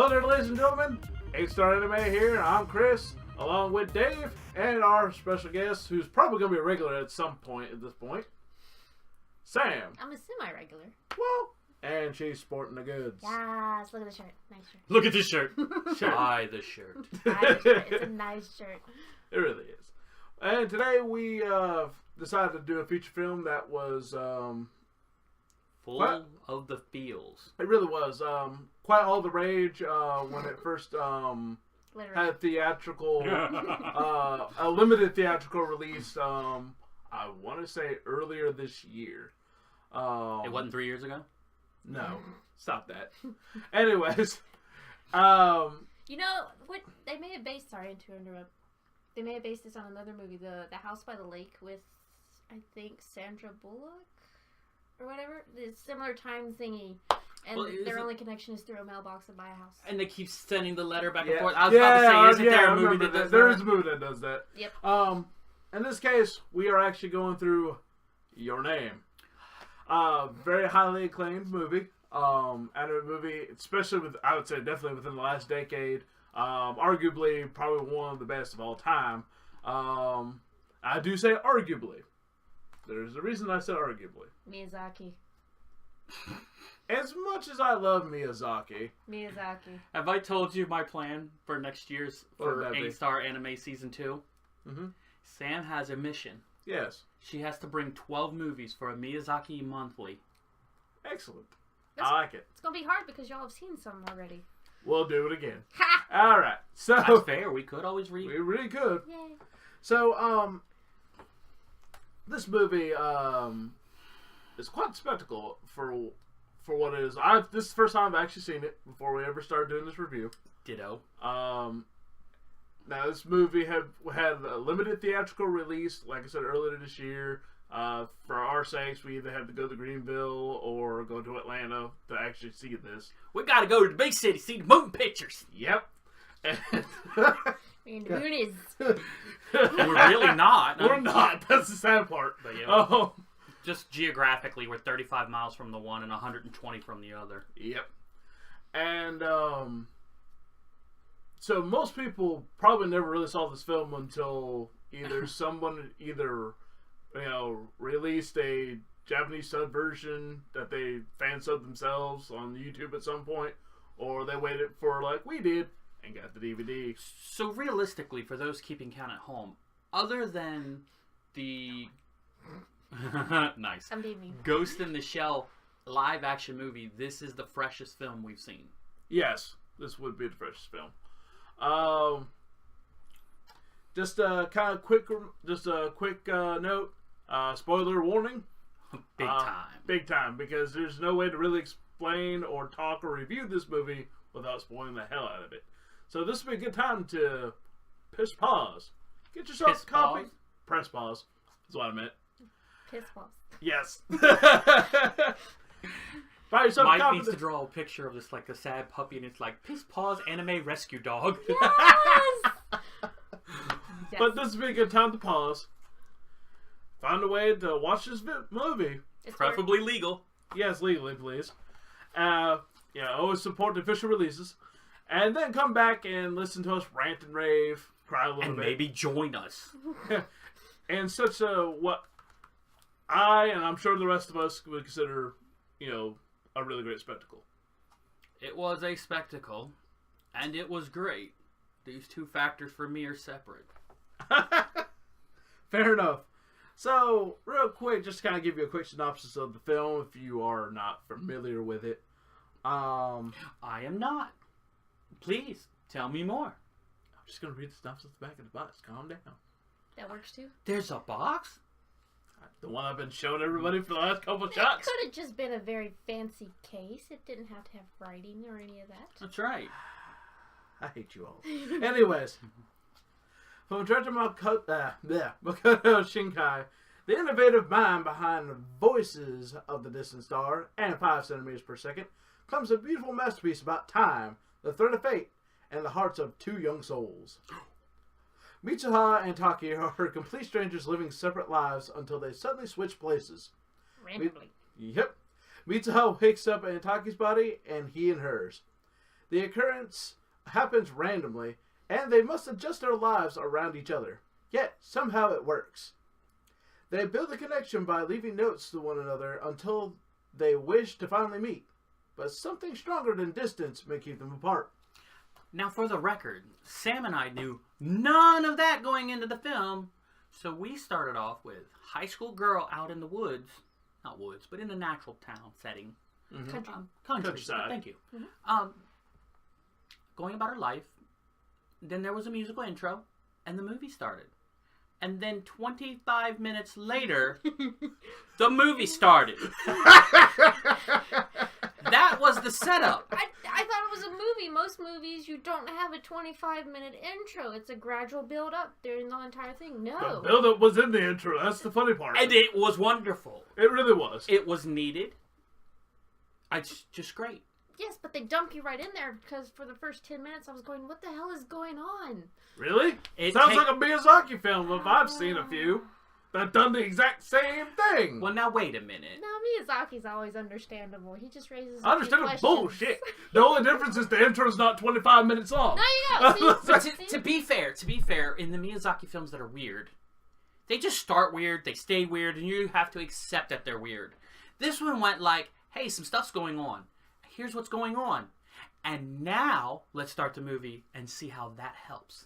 Hello there, ladies and gentlemen. 8-Star Anime here, and I'm Chris, along with Dave, and our special guest, who's probably going to be a regular at some point at this point, Sam. I'm a semi-regular. Well, and she's sporting the goods. Yes, look at the shirt. Nice shirt. Look at this shirt. Buy the shirt. It's a nice shirt. It really is. And today we decided to do a feature film that was Full of the feels. it really was quite all the rage when it first had theatrical a limited theatrical release. I want to say earlier this year. It wasn't 3 years ago? No, stop that. Anyways, You know what? They may have based. Sorry to interrupt. They may have based this on another movie, the House by the Lake, with I think Sandra Bullock or whatever. The similar time thingy, and Well, their only connection is through a mailbox and buy a house. And they keep sending the letter back and Yeah. forth. I was about to say, isn't there a movie that does that? There is a movie that does that. Yep. In this case, we are actually going through Your Name. Very highly acclaimed movie. And a movie, especially I would say definitely within the last decade. Arguably, probably one of the best of all time. I do say arguably. There's a reason I said arguably. Miyazaki. As much as I love Miyazaki. Have I told you my plan for next year's What would for that be? 8-Star Anime Season 2? Mm-hmm. Sam has a mission. Yes. She has to bring 12 movies for a Miyazaki monthly. Excellent. That's- I like it. It's gonna be hard because y'all have seen some already. We'll do it again. Ha! All right. So That's fair. We could always read. we really could. Yay! So this movie is quite a spectacle for what it is. This is the first time I've actually seen it before we ever started doing this review. Ditto. Now this movie had a limited theatrical release, like I said earlier this year. For our sakes, we either had to go to Greenville or go to Atlanta to actually see this. We gotta go to the big city, see the moving pictures. Yep. In the Goonies. We're really not. We're not. That's the sad part. But yeah, Oh. just geographically, we're 35 miles from the one and 120 from the other. Yep. And so most people probably never really saw this film until someone released a Japanese sub version that they fan subbed themselves on YouTube at some point, or they waited for like we did and got the DVD. So realistically, for those keeping count at home, other than the nice I'm being mean. Ghost in the Shell live action movie, this is the freshest film we've seen. Yes, this would be the freshest film. Just a quick note. Spoiler warning. Big time. Big time, because there's no way to really explain or talk or review this movie without spoiling the hell out of it. So this would be a good time to press pause. Get yourself Piss a copy. pause? Press pause. That's what I meant. Piss balls. Yes. Buy yourself a Mike copy. needs to draw a picture of this like a sad puppy, and it's like piss pause anime rescue dog. Yes! But this would be a good time to pause. Find a way to watch this movie. It's Preferably legal. Yes, legally, please. Always support the official releases. And then come back and listen to us rant and rave, cry a little And bit. maybe join us. And such what I, and I'm sure the rest of us, would consider, a really great spectacle. It was a spectacle, and it was great. These two factors for me are separate. Fair enough. So, real quick, just to kind of give you a quick synopsis of the film, if you are not familiar with it. I am not. Please, tell me more. I'm just going to read the synopsis at the back of the box. Calm down. That works too. There's a box? The one I've been showing everybody for the last couple of It shots. could have just been a very fancy case. It didn't have to have writing or any of that. That's right. I hate you all. Anyways, from Director Makoto Shinkai, the innovative mind behind the voices of the distant star and 5 centimeters per second, comes a beautiful masterpiece about time, the thread of fate, and the hearts of two young souls. Mitsuha and Taki are complete strangers living separate lives until they suddenly switch places. Randomly. Yep. Mitsuha wakes up in Taki's body and he in hers. The occurrence happens randomly, and they must adjust their lives around each other. Yet, somehow it works. They build a connection by leaving notes to one another until they wish to finally meet. But something stronger than distance may keep them apart. Now, for the record, Sam and I knew none of that going into the film, so we started off with high school girl out in the woods, not woods, but in a natural town setting. Mm-hmm. Countryside. Thank you. Going about her life. Then there was a musical intro, and the movie started. And then 25 minutes later, the movie started. That was the setup. I thought it was a movie. Most movies, you don't have a 25-minute intro. It's a gradual build-up during the entire thing. No. The build-up was in the intro. That's the funny part. And it was wonderful. It really was. It was needed. It's just great. Yes, but they dump you right in there because for the first 10 minutes I was going, what the hell is going on? Really? It sounds like a Miyazaki film if I've seen a few that done the exact same thing. Well, now wait a minute. No, Miyazaki's always understandable. He just raises understandable bullshit. The only difference is the intro's not 25 minutes long. No, you go. See, to be fair, in the Miyazaki films that are weird, they just start weird, they stay weird, and you have to accept that they're weird. This one went like, hey, some stuff's going on. Here's what's going on. And now, let's start the movie and see how that helps.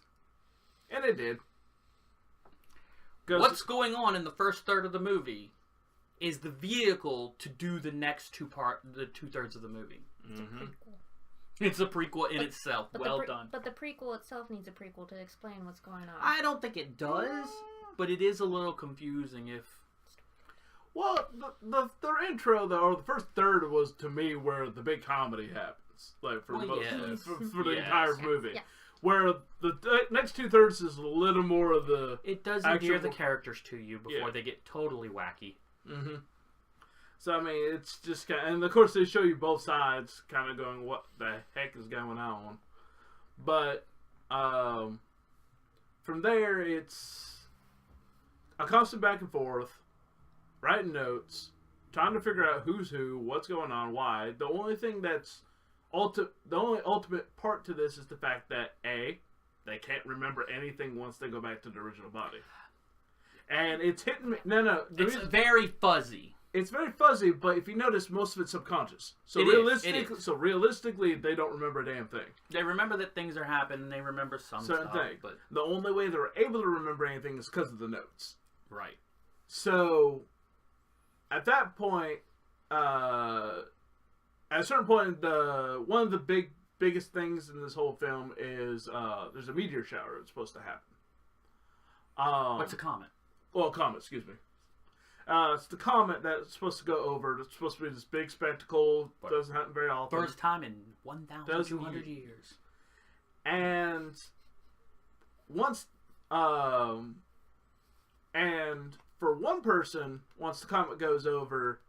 And it did. What's going on in the first third of the movie is the vehicle to do the next the 2/3 of the movie. Mm-hmm. It's a prequel in itself. Well done. But the prequel itself needs a prequel to explain what's going on. I don't think it does, but it is a little confusing if... Well, the intro, though, or the first third was, to me, where the big comedy happens. Like, for the entire movie. Yeah. Where the next 2/3 is a little more of the... It does endear the characters to you before they get totally wacky. Mm-hmm. So, I mean, it's just kind of... And, of course, they show you both sides kind of going, what the heck is going on? But, from there, it's a constant back and forth, writing notes, trying to figure out who's who, what's going on, why. The only thing that's... the only ultimate part to this is the fact that, A, they can't remember anything once they go back to the original body. And it's hitting me... No. It's very fuzzy. It's very fuzzy, but if you notice, most of it's subconscious. So realistically, they don't remember a damn thing. They remember that things are happening, they remember some certain stuff. Thing. But the only way they're able to remember anything is because of the notes. Right. So, at that point... At a certain point, one of the biggest things in this whole film is there's a meteor shower that's supposed to happen. What's a comet? Well, a comet, excuse me. It's the comet that's supposed to go over. It's supposed to be this big spectacle. Doesn't happen very often. First time in 1,200 years. And once, and for one person, once the comet goes over,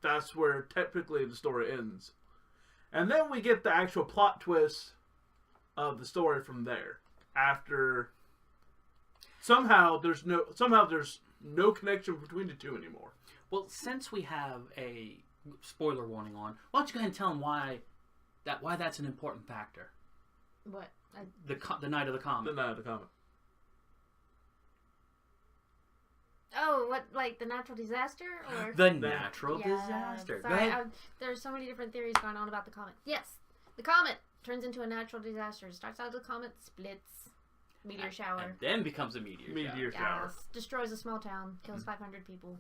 that's where technically the story ends. And then we get the actual plot twist of the story from there. After somehow there's no connection between the two anymore. Well, since we have a spoiler warning on, why don't you go ahead and tell them why that's an important factor? What? The night of the comet. The night of the comet. Oh, what, like the natural disaster? Or the natural disaster. Sorry, go ahead. There's so many different theories going on about the comet. Yes, the comet turns into a natural disaster. It starts out as a comet, splits, meteor shower. And then becomes a meteor shower. Yes, destroys a small town, kills 500 people.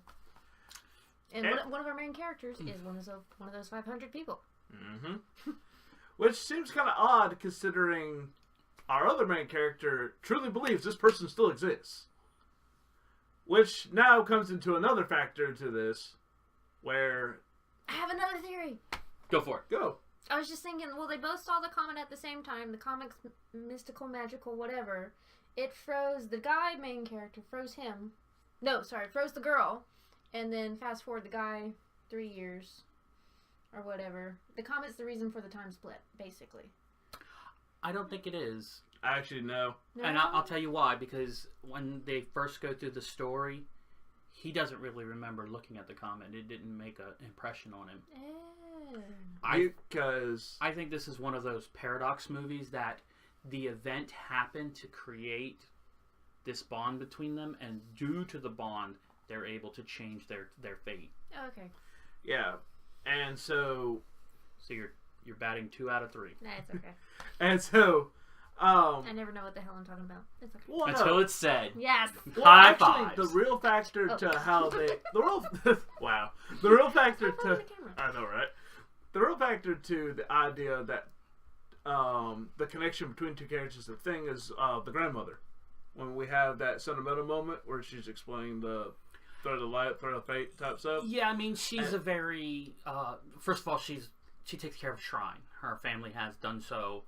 And one of our main characters is one of those 500 people. Mm-hmm. Which seems kind of odd considering our other main character truly believes this person still exists. Which now comes into another factor to this, where... I have another theory. Go for it. Go. I was just thinking, well, they both saw the comet at the same time. The comet's mystical, magical, whatever. It froze the guy, main character, froze him. No, sorry, froze the girl. And then fast forward the guy 3 years or whatever. The comet's the reason for the time split, basically. I don't think it is. Actually, no. And I'll tell you why. Because when they first go through the story, he doesn't really remember looking at the comment. It didn't make an impression on him. Because I think this is one of those paradox movies that the event happened to create this bond between them, and due to the bond, they're able to change their fate. Oh, okay. Yeah, and so you're batting 2 out of 3. Nah, it's okay. And so, I never know what the hell I'm talking about. It's okay. well, Until it's said. Yes. Well, High actually, fives. the real factor to how they wow, the real factor to I know, right? The real factor to the idea that the connection between two characters, the thing is the grandmother. When we have that sentimental moment where she's explaining the thread of light, thread of fate type stuff. Yeah, I mean, she's a very first of all, she takes care of a shrine. Her family has done so.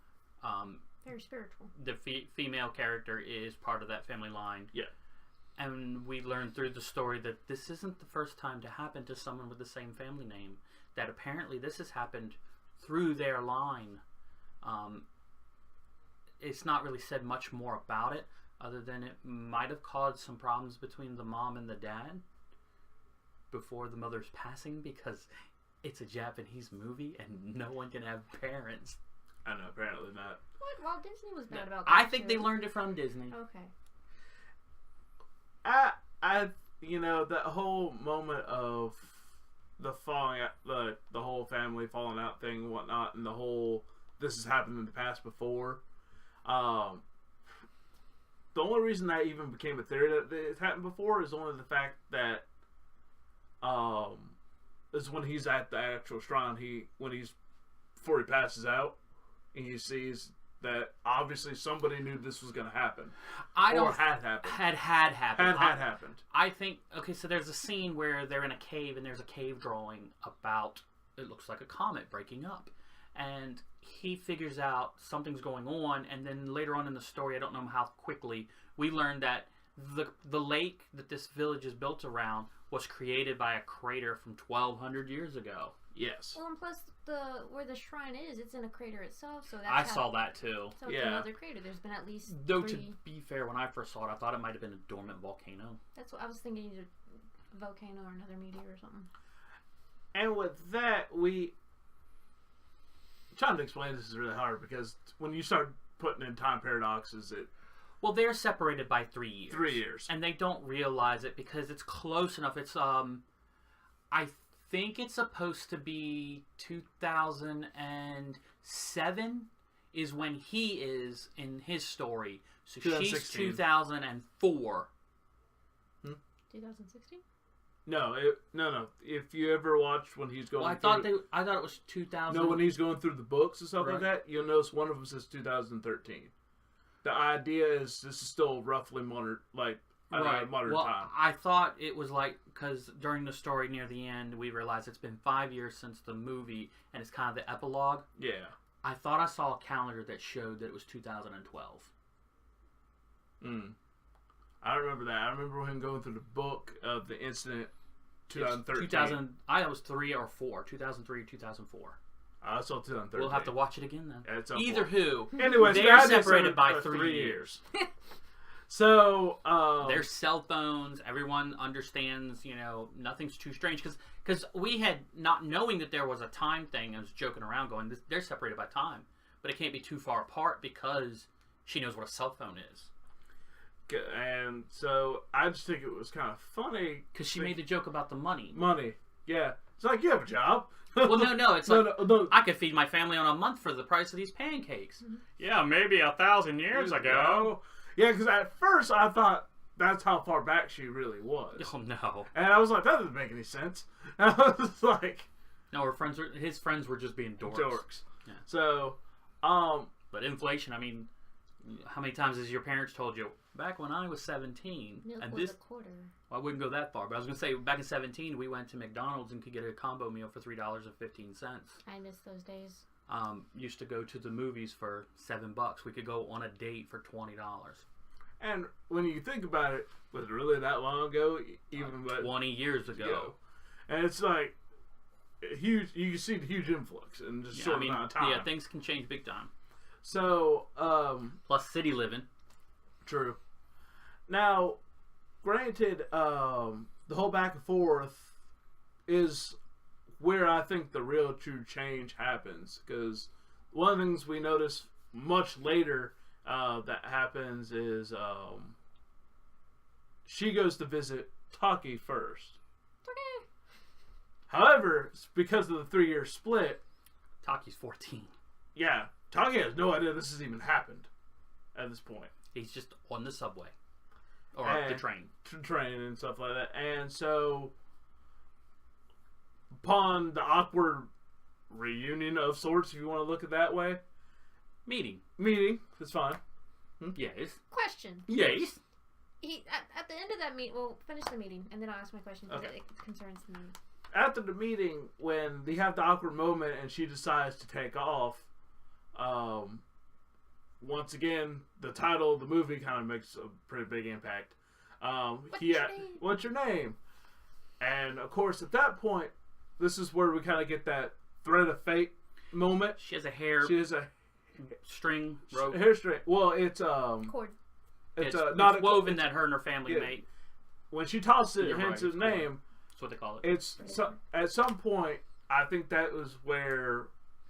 Very spiritual. The female character is part of that family line. Yeah. And we learn through the story that this isn't the first time to happen to someone with the same family name. That apparently this has happened through their line. It's not really said much more about it, other than it might have caused some problems between the mom and the dad before the mother's passing, because it's a Japanese movie and no one can have parents. I know, apparently not. What? Walt Disney was bad about that. I think too. they learned it from Disney. Okay. That whole moment of the falling out, the whole family falling out thing and whatnot, and the whole this has happened in the past before. The only reason that even became a theory that it's happened before is only the fact that is when he's at the actual shrine, before he passes out, and he sees that obviously somebody knew this was going to happen. Had happened. I think, okay, so there's a scene where they're in a cave, and there's a cave drawing about, it looks like a comet breaking up. And he figures out something's going on, and then later on in the story, I don't know how quickly, we learn that the lake that this village is built around was created by a crater from 1,200 years ago. Yes. Well, and plus where the shrine is, it's in a crater itself, so that's I saw that too. So it's another crater. There's been at least Though 3... to be fair, when I first saw it, I thought it might have been a dormant volcano. That's what I was thinking. Either volcano or another meteor or something. And with that, trying to explain this is really hard, because when you start putting in time paradoxes, well, they're separated by 3 years. 3 years. And they don't realize it because it's close enough. It's I think it's supposed to be 2007 is when he is in his story. So she's 2004. 2016? No. If you ever watch when he's going, I thought it was 2000. No, when he's going through the books and stuff Right. like that, you'll notice one of them says 2013. The idea is this is still roughly modern, modern time. I thought it was because during the story near the end, we realized it's been 5 years since the movie, and it's kind of the epilogue. Yeah. I thought I saw a calendar that showed that it was 2012. I remember that. I remember him going through the book of the incident, 2013. 2000. I was 3 or 4. 2003 or 2004. I saw 2013. We'll have to watch it again then. Yeah, it's Either who. Anyways, they're separated by 3 years. So their cell phones. Everyone understands. Nothing's too strange because we had not knowing that there was a time thing. I was joking around, going, "They're separated by time, but it can't be too far apart because she knows what a cell phone is." And so I just think it was kind of funny because she made the joke about the money. Money, yeah. It's like, you have a job. Well, no. It's like no. I could feed my family on a month for the price of these pancakes. Mm-hmm. Yeah, maybe 1,000 years ago. Yeah, because at first I thought that's how far back she really was. Oh no! And I was like, that doesn't make any sense. And I was like, no, his friends were just being dorks. Yeah. So, but inflation. I mean, how many times has your parents told you? Back when I was 17, Milk and was a quarter. Well, I wouldn't go that far, but I was going to say back in 17, we went to McDonald's and could get a combo meal for $3.15. I miss those days. Used to go to the movies for $7. We could go on a date for $20. And when you think about it, was it really that long ago? Even 20 years ago. And it's like huge. You can see the huge influx in just short amount of time. Yeah, things can change big time. So, plus city living. True. Now, granted, the the whole back and forth is where I think the real true change happens. Because one of the things we notice much later that happens is she goes to visit Taki first. Okay. However, because of the 3-year split, Taki's 14. yeah, Taki has no idea this has even happened at this point. He's just on the subway. Or And the train. Train and stuff like that. And so, upon the awkward reunion of sorts, if you want to look at it that way, Meeting. it's fine. Yes. Question. Yes. He at the end of that meeting, we'll finish the meeting, and then I'll ask my question because Okay. it concerns the meeting. After the meeting, when they have the awkward moment and she decides to take off, once again, the title of the movie kind of makes a pretty big impact. What's your name? And of course, at that point, this is where we kind of get that thread of fate moment. She has a hair She has a string rope. hair string. Well, it's Cord. it's not woven that her and her family made. When she tosses it, You're hence right, his name. That's what they call it. It's at some point. I think that was where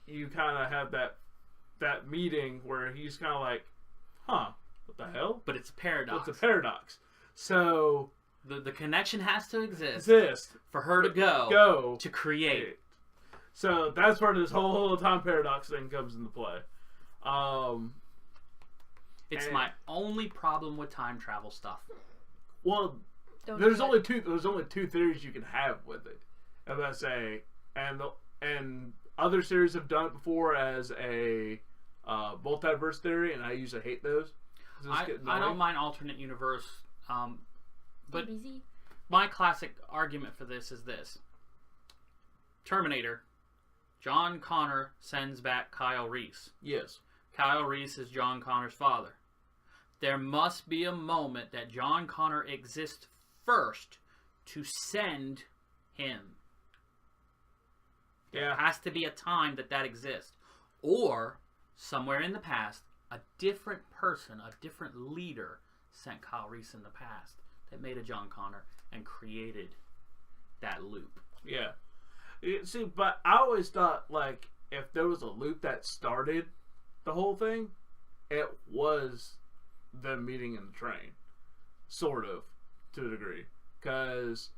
you kind of have that meeting where he's kind of like, "Huh, what the hell?" But it's a paradox. It's a paradox. So the connection has to exist for her to go to create. So that's where this whole time paradox thing comes into play. It's my only problem with time travel stuff. Well, there's only two theories you can have with it. As I say, and other series have done it before as a multiverse theory, and I usually hate those. I don't mind alternate universe, but DBZ. my classic argument for this is this: Terminator. John Connor sends back Kyle Reese. Yes. Kyle Reese is John Connor's father. There must be a moment that John Connor exists first to send him. There has to be a time that exists. Or, somewhere in the past, a different person, a different leader sent Kyle Reese in the past that made a John Connor and created that loop. Yeah. See, but I always thought, like, if there was a loop that started the whole thing, it was them meeting in the train. Sort of, to a degree. Because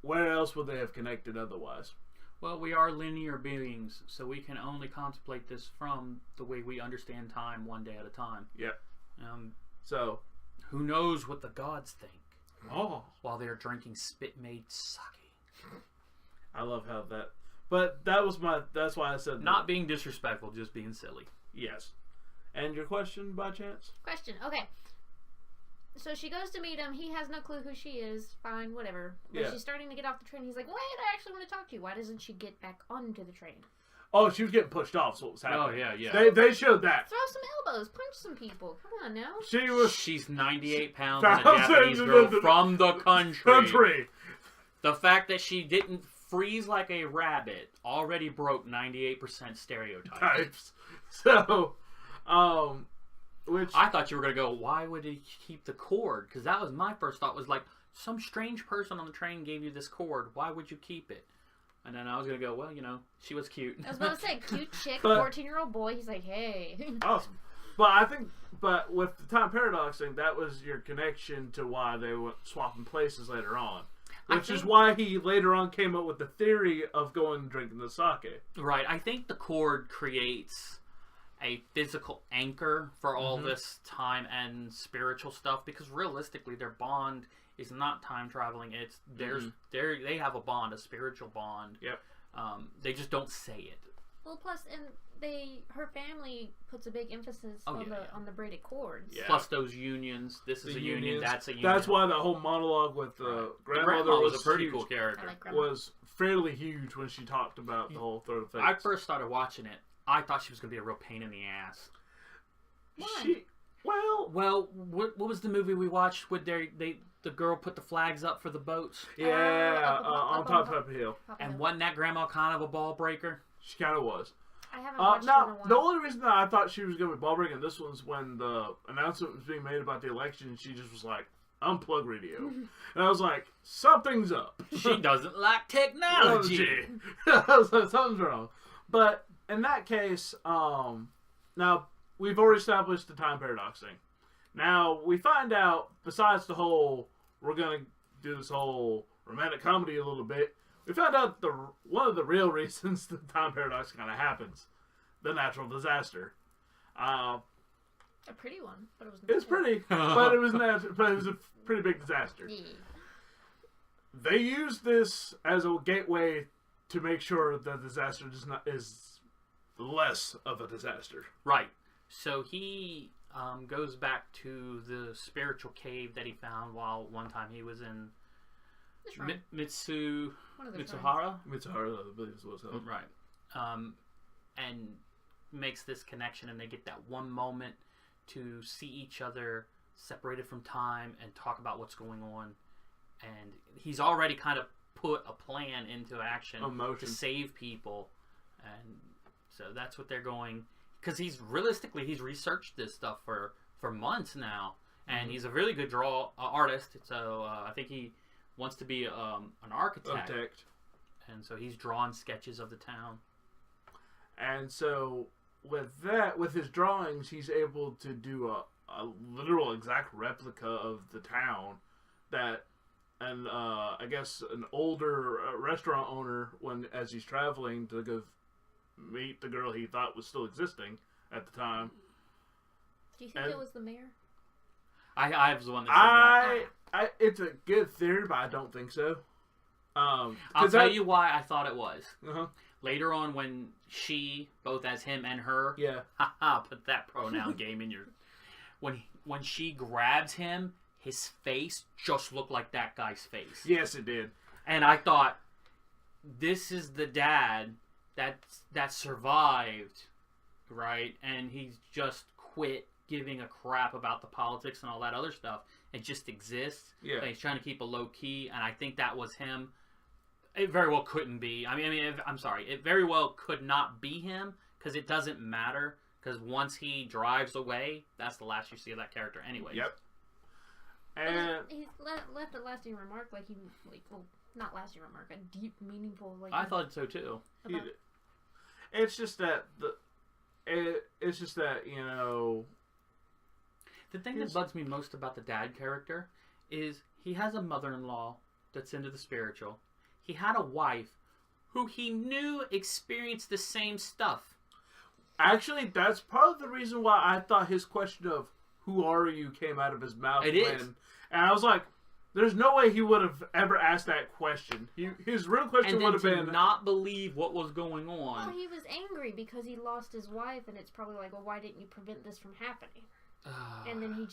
where else would they have connected otherwise? Well, we are linear beings, so we can only contemplate this from the way we understand time one day at a time. Yeah. So, who knows what the gods think? Oh. While they're drinking spit-made sake. I love how that... But that's why I said... Not being disrespectful, just being silly. Yes. And your question, by chance? Question. Okay. So she goes to meet him. He has no clue who she is. Fine, whatever. But she's starting to get off the train. He's like, wait, I actually want to talk to you. Why doesn't she get back onto the train? Oh, she was getting pushed off, so what was happening. Oh, yeah. They showed that. Throw some elbows. Punch some people. Come on now. She's 98 pounds and a Japanese girl from the country. The fact that she didn't freeze like a rabbit already broke 98% stereotypes. So, which... I thought you were going to go, why would he keep the cord? Because that was my first thought, was like, some strange person on the train gave you this cord. Why would you keep it? And then I was going to go, well, she was cute. I was about to say, cute chick, 14-year-old boy. He's like, hey. Awesome. But with the time paradox thing, that was your connection to why they went swapping places later on. Which is why he later on came up with the theory of going and drinking the sake. Right. I think the cord creates a physical anchor for all this time and spiritual stuff, because realistically their bond is not time traveling. It's they have a bond, a spiritual bond. Yep. They just don't say it. Well, plus, and her family puts a big emphasis on the braided cords. Yeah. Plus those unions. This is a union. That's a union. That's why the whole monologue with the grandmother was a pretty cool character. Was fairly huge when she talked about the whole third thing. I first started watching it. I thought she was going to be a real pain in the ass. Why? Well, what was the movie we watched with the girl put the flags up for the boats? Yeah, on top of the hill. And wasn't that grandma kind of a ball breaker? She kind of was. I haven't watched it in a while. The only reason that I thought she was going to be ball breaking this was when the announcement was being made about the election. She just was like, unplug radio. And I was like, something's up. She doesn't like technology. So something's wrong. But in that case, now we've already established the time paradox thing. Now we find out, besides the whole, we're going to do this whole romantic comedy a little bit, we found out one of the real reasons the time paradox kind of happens. The natural disaster. A pretty one, but it was. It's pretty, but it was a pretty big disaster. Yeah. They used this as a gateway to make sure the disaster is less of a disaster. Right. So he goes back to the spiritual cave that he found while one time he was in Mitsuhara. Mitsuhara, I believe it was. Right. And makes this connection, and they get that one moment to see each other separated from time and talk about what's going on. And he's already kind of put a plan into action to save people. And so that's what they're going, because he's researched this stuff for months now, and he's a really good artist. So I think he wants to be an architect. And so he's drawn sketches of the town. And so with his drawings, he's able to do a literal exact replica of the town and I guess an older restaurant owner, as he's traveling to go meet the girl he thought was still existing at the time. Do you think it was the mayor? I was the one that said that. It's a good theory, but I don't think so. I'll tell you why I thought it was. Uh-huh. Later on, when she, both as him and her, put that pronoun game in your... When she grabs him, his face just looked like that guy's face. Yes, it did. And I thought, this is the dad that survived, right? And he's just quit giving a crap about the politics and all that other stuff. It just exists. Yeah. And he's trying to keep a low key, and I think that was him. It very well couldn't be. I'm sorry. It very well could not be him, because it doesn't matter. Because once he drives away, that's the last you see of that character anyway. Yep. And he left a lasting remark, not lasting remark, a deep, meaningful. I thought so too. It's just that you know. The thing that bugs me most about the dad character is he has a mother-in-law that's into the spiritual. He had a wife who he knew experienced the same stuff. Actually, that's part of the reason why I thought his question of "Who are you?" came out of his mouth. And I was like, "There's no way he would have ever asked that question." His real question would have been not believe what was going on. Well, he was angry because he lost his wife, and it's probably like, "Well, why didn't you prevent this from happening?" And then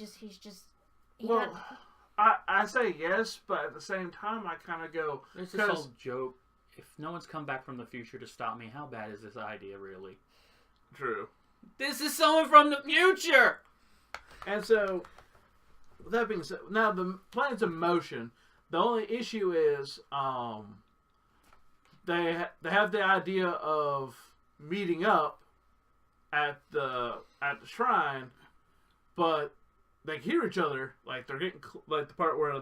I say yes, but at the same time, I kind of go... There's this whole joke. If no one's come back from the future to stop me, how bad is this idea, really? True. This is someone from the future! And so, with that being said, now the plan's in motion. The only issue is, they have the idea of meeting up at the shrine, but they hear each other, like they're getting like the part where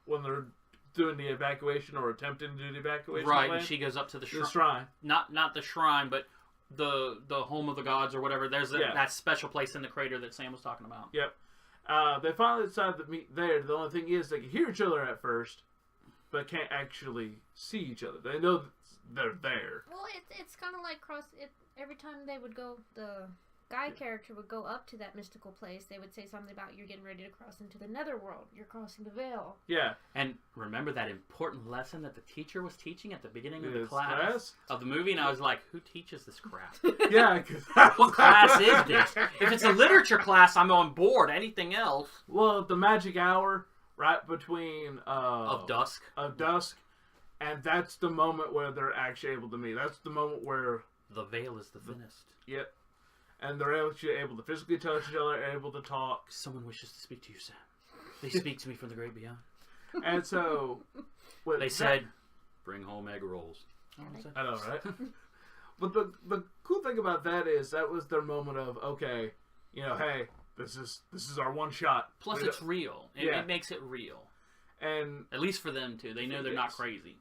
when they're doing the evacuation or attempting to do the evacuation. Right, and she goes up to the shrine. Not the shrine, but the home of the gods or whatever. There's that special place in the crater that Sam was talking about. Yep. They finally decide to meet there. The only thing is they can hear each other at first, but can't actually see each other. They know they're there. Well, it's kind of like every time they would go, the guy character would go up to that mystical place, they would say something about, "You're getting ready to cross into the netherworld. You're crossing the veil." Yeah. And remember that important lesson that the teacher was teaching at the beginning of the class of the movie? And I was like, who teaches this crap? Yeah. What class is this? If it's a literature class, I'm on board. Anything else? Well, the magic hour, right between... Of dusk. And that's the moment where they're actually able to meet. That's the moment where... The veil is the thinnest. Yep. And they're actually able to physically touch each other, able to talk. Someone wishes to speak to you, Sam. They speak to me from the great beyond. And so... They said, bring home egg rolls. I know, right? But the cool thing about that is that was their moment of, okay, hey, this is our one shot. Plus, it's real. It makes it real. And at least for them too, they know they're not crazy.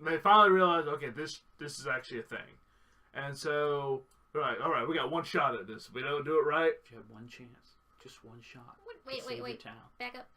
They finally realize, okay, this is actually a thing, and so they're like, all right, we got one shot at this. If we don't do it right, if you had one chance, just one shot. Wait. Back up.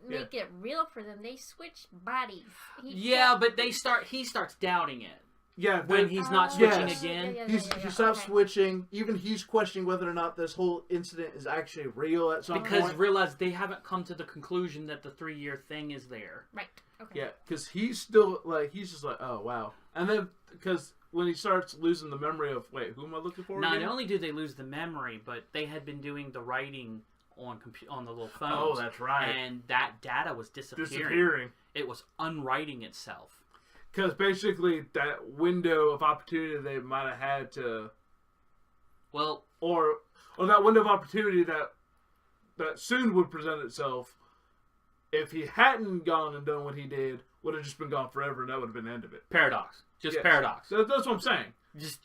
Make it real for them. They switch bodies. But he starts doubting it. Yeah, when he's not switching again. He stops switching. Even he's questioning whether or not this whole incident is actually real at some point. Because realize they haven't come to the conclusion that the 3-year thing is there. Right. Okay. Yeah, because he's still he's just like, oh wow. And then because when he starts losing the memory of, wait, who am I looking for? Not only do they lose the memory, but they had been doing the writing on the little phones. Oh, that's right. And that data was disappearing. It was unwriting itself. Because basically that window of opportunity they might have had to... Well... Or that window of opportunity that soon would present itself, if he hadn't gone and done what he did, would have just been gone forever, and that would have been the end of it. Paradox. Paradox. That's what I'm saying.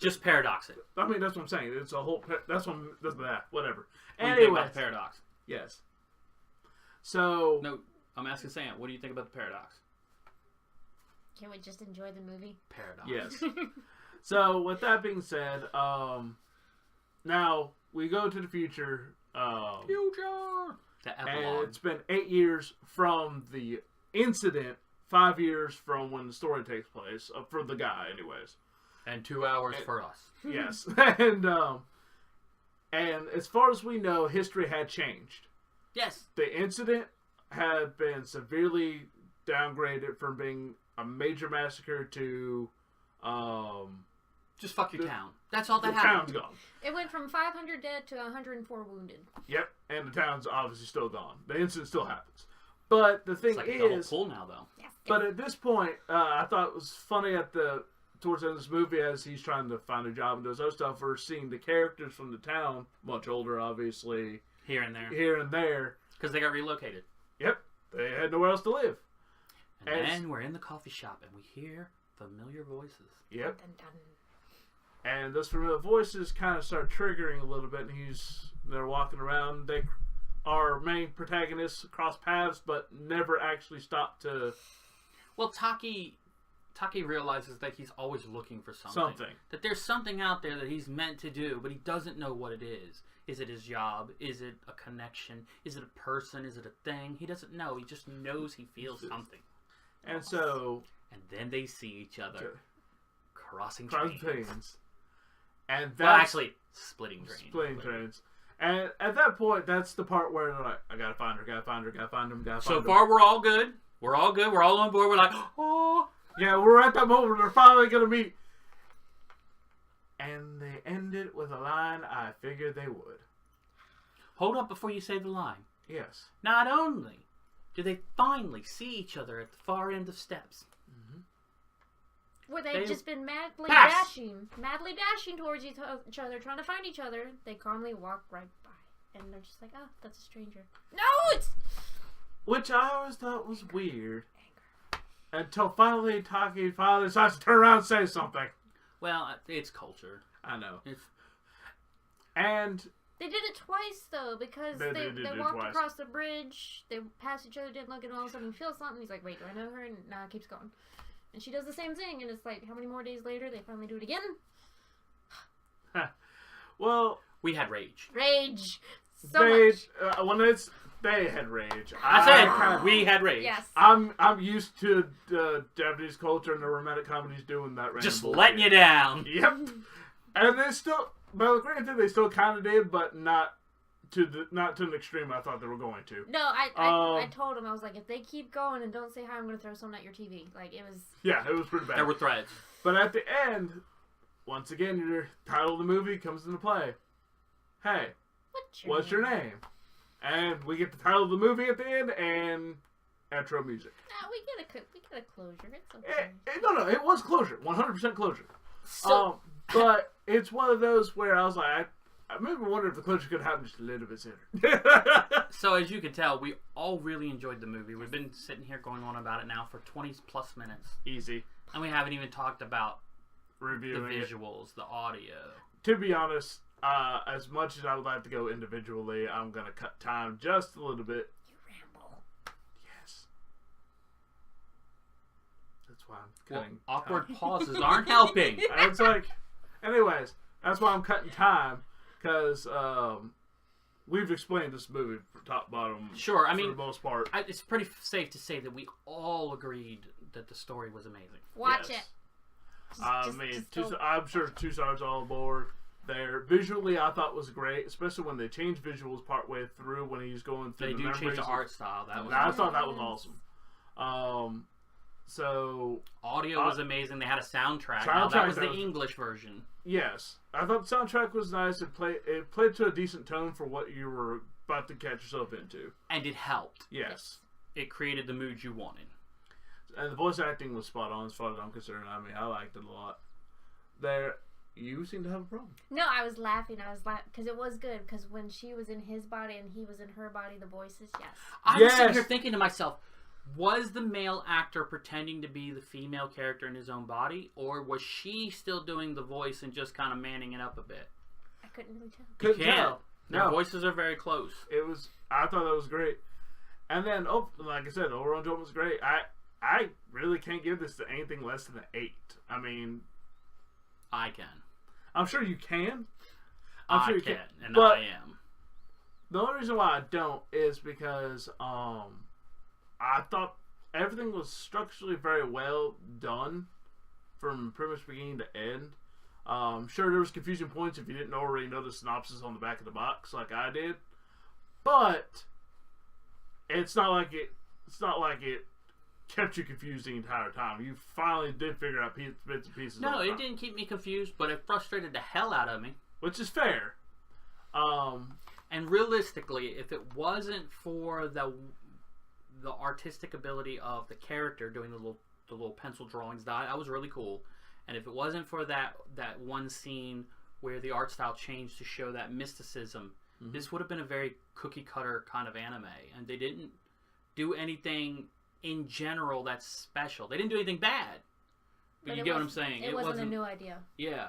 Just paradox it. I mean, that's what I'm saying. It's a whole... That's that. Whatever. Anyway. About the paradox? Yes. So... No, I'm asking Sam, what do you think about the paradox? Can we just enjoy the movie? Paradox. Yes. So, with that being said, now we go to the future. Future! The epilogue. And it's been 8 years from the incident, 5 years from when the story takes place, for the guy, anyways. And 2 hours for us. Yes. And as far as we know, history had changed. Yes. The incident had been severely downgraded from being a major massacre to just fuck your town. That's all that The happened. town's gone. It went from 500 dead to 104 wounded. Yep, and the town's obviously still gone. The incident still happens. But the thing it's like is, a double pull now, though. Yes. But at this point, I thought it was funny towards the end of this movie, as he's trying to find a job and does other stuff, we're seeing the characters from the town, much older, obviously, here and there, because they got relocated. Yep, they had nowhere else to live. And then we're in the coffee shop and we hear familiar voices. Yep. Dun, dun, dun. And those familiar voices kind of start triggering a little bit, and they're walking around. Our main protagonists cross paths, but never actually stop to... Well, Taki realizes that he's always looking for something. That there's something out there that he's meant to do, but he doesn't know what it is. Is it his job? Is it a connection? Is it a person? Is it a thing? He doesn't know. He just knows he feels something. And so... And then they see each other crossing trains. And that's... Well, actually, splitting trains. And at that point, that's the part where they're like, I gotta find her, gotta find him. So far, we're all good. We're all on board. We're like, oh... Yeah, we're at that moment where they're finally gonna meet. And they end it with a line I figured they would. Hold up before you say the line. Yes. Not only do they finally see each other at the far end of steps. Mm-hmm. Where they've just been madly dashing towards each other, trying to find each other. They calmly walk right by. And they're just like, oh, that's a stranger. No, it's... Which I always thought was weird. Until finally Taki decides to turn around and say something. Well, it's culture. I know. And they did it twice though, because they walked twice. Across the bridge, they passed each other, didn't look, and all of a sudden he feels something. He's like, "Wait, do I know her?" And it keeps going. And she does the same thing, and it's like, how many more days later they finally do it again? Well, we had rage. Rage. Much. They had rage. I said we had rage. Yes. I'm used to Japanese culture and the romantic comedies doing that. Just letting you down. Yep. And they still, but granted, they still kind of did, but not to an extreme I thought they were going to. No, I told him, I was like, if they keep going and don't say hi, I'm going to throw something at your TV. Like, it was... Yeah, it was pretty bad. There were threats. But at the end, once again, your title of the movie comes into play. Hey, what's your name? And we get the title of the movie at the end and outro music. We get a closure. It's okay. No, it was closure. 100% closure. So, but it's one of those where I was like, I remember wondering if the closure could happen just a little bit sooner. So as you can tell, we all really enjoyed the movie. We've been sitting here going on about it now for 20 plus minutes. Easy. And we haven't even talked about reviewing the visuals, the audio. To be honest, as much as I would like to go individually, I'm gonna cut time just a little bit. You ramble. Yes. That's why I'm cutting. Awkward time. pauses aren't helping. It's like, anyways, that's why I'm cutting time because we've explained this movie from top to bottom. Sure, I for mean, the most part, it's pretty safe to say that we all agreed that the story was amazing. Watch Yes. it. I'm sure 2 stars all aboard. There, visually, I thought was great, especially when they changed visuals partway through when he's going through. They the do change memories. the art style. That was. I thought that was awesome. So Audio was amazing. They had a soundtrack. Soundtrack, That was the English version. yes, I thought the soundtrack was nice. It played to a decent tone for what you were about to catch yourself into. And it helped. Yes. It created the mood you wanted. And the voice acting was spot on as far as I'm concerned. I mean, I liked it a lot. You seem to have a problem. No, I was laughing because it was good. Because when she was in his body and he was in her body, the voices, yes. I was sitting here thinking to myself, was the male actor pretending to be the female character in his own body, or was she still doing the voice and just kind of manning it up a bit? I couldn't really tell. Couldn't tell. Their voices are very close. I thought that was great. And then, like I said, the overall enjoyment was great. I really can't give this to anything less than an 8. I mean, I can. I'm sure you can. I'm sure you can, and I am. The only reason why I don't is because I thought everything was structurally very well done from pretty much beginning to end. Sure, there was confusing points if you didn't already know the synopsis on the back of the box like I did, but it's not like it kept you confused the entire time. You finally did figure out bits and pieces. No, it didn't keep me confused, but it frustrated the hell out of me. Which is fair. And realistically, if it wasn't for the artistic ability of the character doing the little pencil drawings, that was really cool. And if it wasn't for that one scene where the art style changed to show that mysticism, this would have been a very cookie cutter kind of anime. And they didn't do anything in general that's special. They didn't do anything bad. But you get what I'm saying? It wasn't a new idea. Yeah.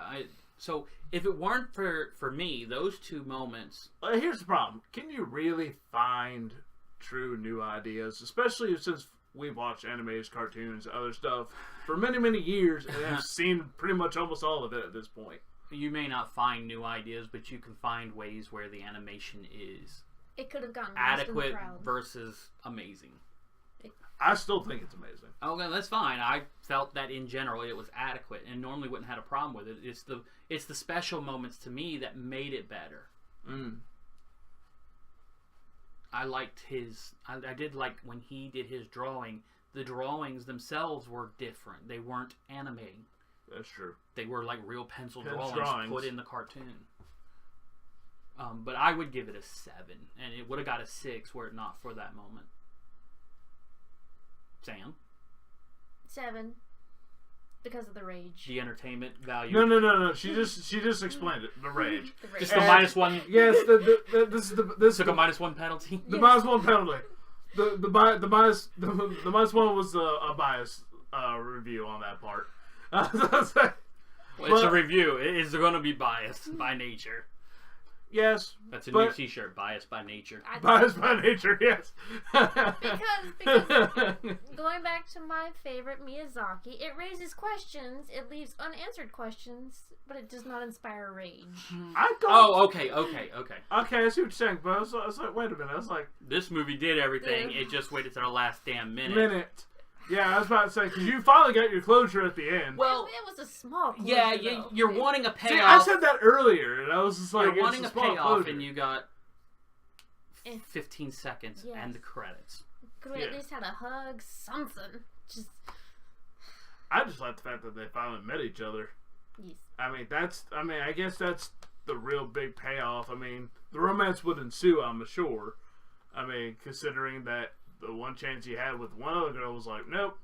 So if it weren't for me, those 2 moments... Here's the problem. Can you really find true new ideas? Especially since we've watched animes, cartoons, other stuff for many, many years and have seen pretty much almost all of it at this point. You may not find new ideas, but you can find ways where the animation is... It could have gotten adequate versus amazing. I still think it's amazing. Okay, that's fine. I felt that in general it was adequate, and normally wouldn't have had a problem with it. It's the special moments to me that made it better. I liked I did like when he did his drawing. The drawings themselves were different. They weren't anime. That's true. They were like real pencil drawings put in the cartoon. But I would give it a 7, and it would have got a 6 were it not for that moment. Sam? 7. Because of the rage. The entertainment value. No. She just explained it. The rage. Just the -1. Yes. This took a -1 penalty. The -1 penalty. The -1 was a bias review on that part. It's a review. It is going to be biased by nature. Yes. That's a new T-shirt. Biased by nature. Biased by nature, yes. because going back to my favorite Miyazaki, it raises questions, it leaves unanswered questions, but it does not inspire rage. I don't. Oh, okay. Okay, I see what you're saying, but I was like, wait a minute. I was like, this movie did everything. It just waited to the last damn minute. Yeah, I was about to say, because you finally got your closure at the end. Well, it was a small closure, yeah, you're wanting a payoff. See, I said that earlier, and I was just like, you're wanting a payoff, closure. and you got 15 seconds and the credits. Could we at least had a hug, something? I just like the fact that they finally met each other. Yes. I guess that's the real big payoff. I mean, the romance would ensue, I'm sure. I mean, considering that the one chance he had with one other girl was like, nope,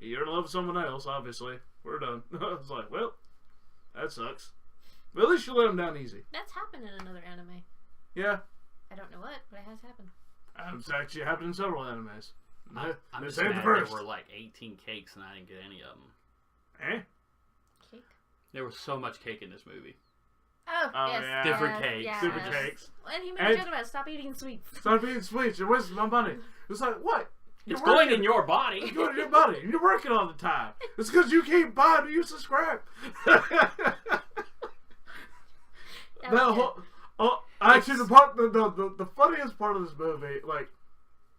you're in love with someone else, obviously. We're done. I was like, well, that sucks. But at least you let him down easy. That's happened in another anime. Yeah. I don't know what, but it has happened. It's actually happened in several animes. I'm just mad there were like 18 cakes and I didn't get any of them. Eh? Cake? There was so much cake in this movie. Oh, yes. Yeah. Different cakes. Yes. Different cakes. And he made a joke about stop eating sweets. Stop eating sweets. You're wasting my money. It's like, what? It's going in your body. It's going in your body. You're working all the time. It's because you can't buy the use of scrap. Actually, the funniest part of this movie, like,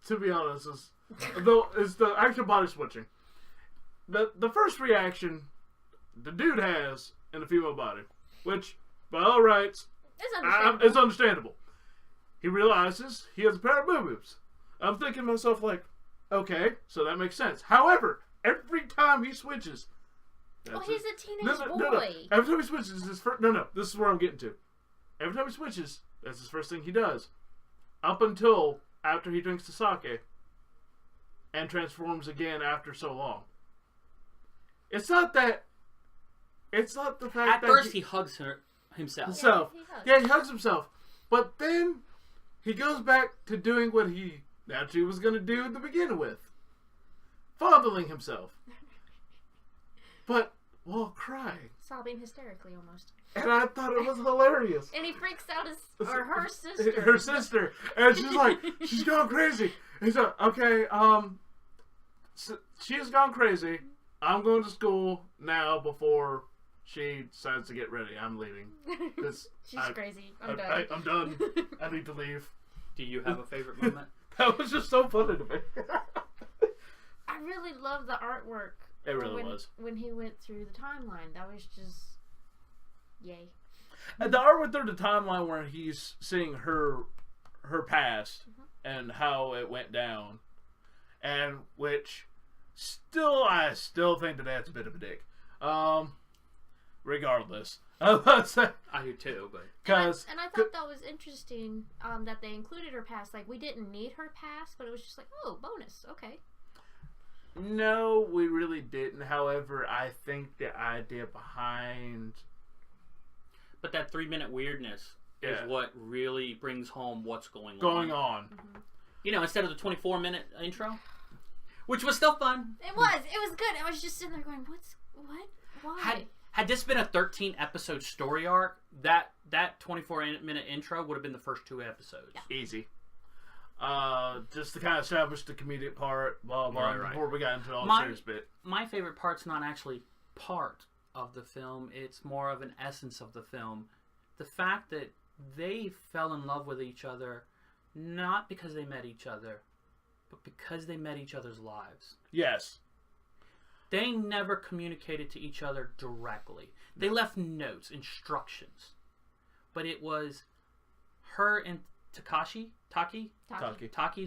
to be honest, is the actual body switching. The first reaction the dude has in a female body, which, by all rights, it's understandable. He realizes he has a pair of boobs. I'm thinking to myself, like, okay, so that makes sense. However, every time he switches... he's a teenage boy. No. Every time he switches, this is where I'm getting to. Every time he switches, that's his first thing he does. Up until after he drinks the sake and transforms again after so long. It's not the fact that... At first, he hugs himself. Yeah, he hugs himself. But then he goes back to doing what he naturally was going to do at the beginning with. Fondling himself. But while crying. Sobbing hysterically almost. And I thought it was hilarious. And he freaks out her sister. Her sister. And she's like, she's gone crazy. And he's like, okay, so she's gone crazy. I'm going to school now before she decides to get ready. I'm leaving. She's crazy. I'm done. I'm done. I need to leave. Do you have a favorite moment? That was just so funny to me. I really love the artwork. It really was. When he went through the timeline, that was just yay. And the artwork through the timeline where he's seeing her past and how it went down, and which I still think that's a bit of a dick. Regardless, I do too, but and I thought that was interesting that they included her past. Like, we didn't need her past, but it was just like, oh, bonus, okay. No, we really didn't. However, I think the idea behind... But that 3-minute weirdness is what really brings home what's going on. Mm-hmm. You know, instead of the 24-minute intro, which was still fun. It was good. I was just sitting there going, what? Why? Had this been a 13-episode story arc, that 24-minute intro would have been the first 2 episodes. Yeah. Easy. Just to kind of establish the comedic part, blah, blah, blah, before we got into all the serious bit. My favorite part's not actually part of the film. It's more of an essence of the film. The fact that they fell in love with each other, not because they met each other, but because they met each other's lives. Yes. They never communicated to each other directly. They left notes, instructions. But it was her and Taki's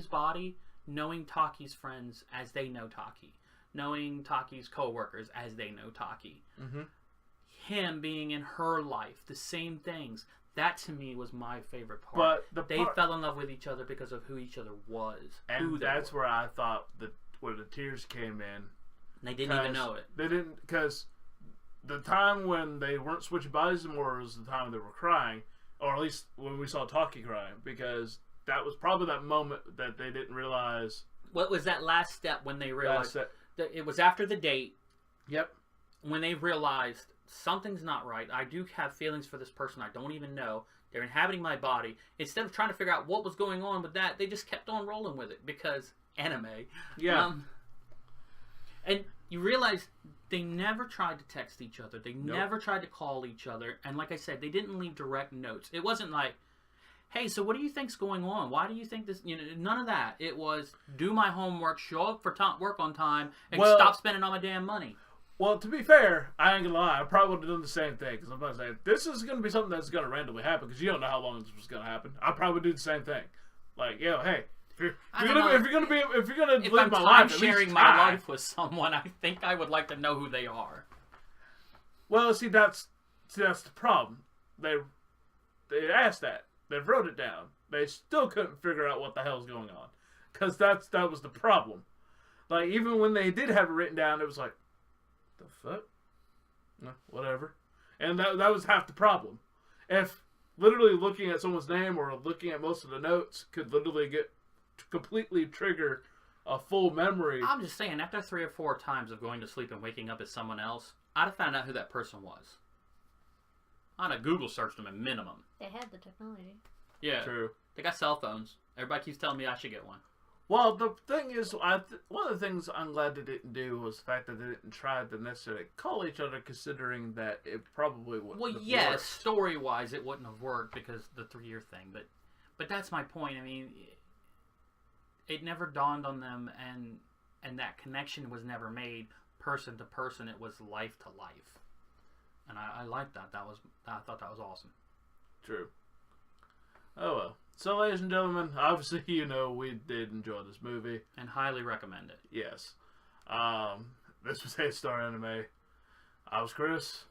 body knowing Taki's friends as they know Taki. Knowing Taki's co-workers as they know Taki. Mm-hmm. Him being in her life, the same things. That to me was my favorite part. But they fell in love with each other because of who each other was. And that's where I thought where the tears came in. They didn't even know it. They didn't, because the time when they weren't switching bodies anymore was the time they were crying. Or at least when we saw Taki crying, because that was probably that moment that they didn't realize. What was that last step when they realized that it was after the date? Yep. When they realized something's not right. I do have feelings for this person I don't even know. They're inhabiting my body. Instead of trying to figure out what was going on with that, they just kept on rolling with it because anime. Yeah. And you realize they never tried to text each other. They never tried to call each other. And like I said, they didn't leave direct notes. It wasn't like, hey, so what do you think's going on? Why do you think this? You know, none of that. It was do my homework, show up for work on time, and stop spending all my damn money. Well, to be fair, I ain't gonna lie. I probably would have done the same thing because I'm about to say this is gonna be something that's gonna randomly happen because you don't know how long this was gonna happen. I probably do the same thing. Like, yo, hey. If you're gonna live my life, sharing my life with someone, I think I would like to know who they are. Well, see, that's the problem. They asked that. They wrote it down. They still couldn't figure out what the hell's going on, because that was the problem. Like, even when they did have it written down, it was like, the fuck? No, whatever. And that was half the problem. If literally looking at someone's name or looking at most of the notes could literally completely trigger a full memory. I'm just saying, after 3 or 4 times of going to sleep and waking up as someone else, I'd have found out who that person was. I'd have Google searched them at minimum. They had the technology. Yeah. True. They got cell phones. Everybody keeps telling me I should get one. Well, the thing is, one of the things I'm glad they didn't do was the fact that they didn't try to necessarily call each other, considering that it probably wouldn't Well, have yes, worked. story-wise, it wouldn't have worked because the 3-year thing. But that's my point. I mean, it never dawned on them, and that connection was never made person to person. It was life to life, and I liked that. I thought that was awesome. True. Oh well. So, ladies and gentlemen, obviously, we did enjoy this movie. And highly recommend it. Yes. This was 8-Star Anime. I was Chris.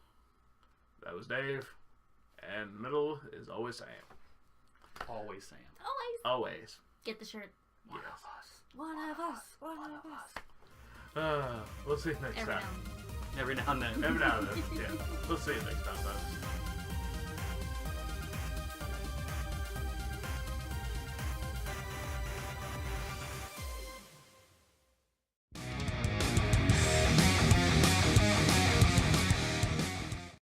That was Dave. And middle is always Sam. Always Sam. Always. Get the shirt. Yes. One of us. We'll see you next time. Every now and then. Every now and then. Yeah. We'll see you next time, folks.